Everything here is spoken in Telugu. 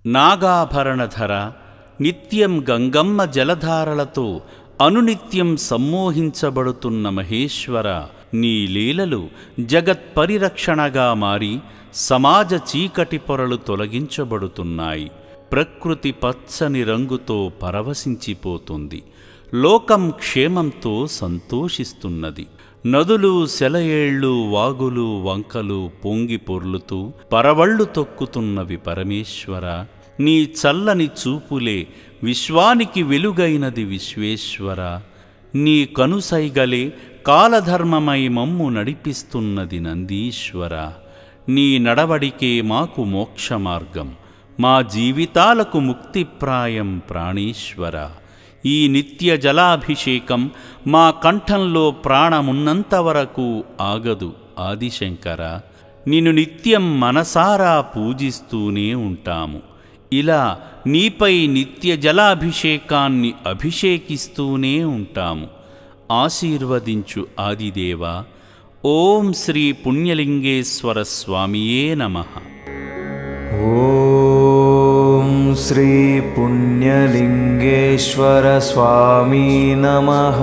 నాగాభరణధర, నిత్యం గంగమ్మ జలధారలతో అనునిత్యం సమ్మోహించబడుతున్న మహేశ్వర, నీ లీలలు జగత్పరిరక్షణగా మారి సమాజ చీకటి పొరలు తొలగించబడుతున్నాయి. ప్రకృతి పచ్చని రంగుతో పరవశించిపోతుంది. లోకం క్షేమంతో సంతోషిస్తున్నది. నదులు, సెలయేళ్ళు, వాగులు, వంకలు పొంగి పొర్లుతూ పరవళ్ళు తొక్కుతున్నవి. పరమేశ్వర, నీ చల్లని చూపులే విశ్వానికి వెలుగైనది. విశ్వేశ్వర, నీ కనుసైగలే కాలధర్మమై మమ్ము నడిపిస్తున్నది. నందీశ్వర, నీ నడవడికే మాకు మోక్షమార్గం, మా జీవితాలకు ముక్తిప్రాయం. ప్రాణేశ్వర, ఈ నిత్య జలాభిషేకం మా కంఠంలో ప్రాణమున్నంతవరకు ఆగదు. ఆదిశంకర, నిన్ను నిత్యం మనసారా పూజిస్తూనే ఉంటాము. ఇలా నీపై నిత్య జలాభిషేకాన్ని అభిషేకిస్తూనే ఉంటాము. ఆశీర్వదించు ఆదిదేవా. ఓం శ్రీ పుణ్యలింగేశ్వర స్వామియే నమః. ఓం శ్రీ పుణ్యలింగేశ్వర స్వామి నమః.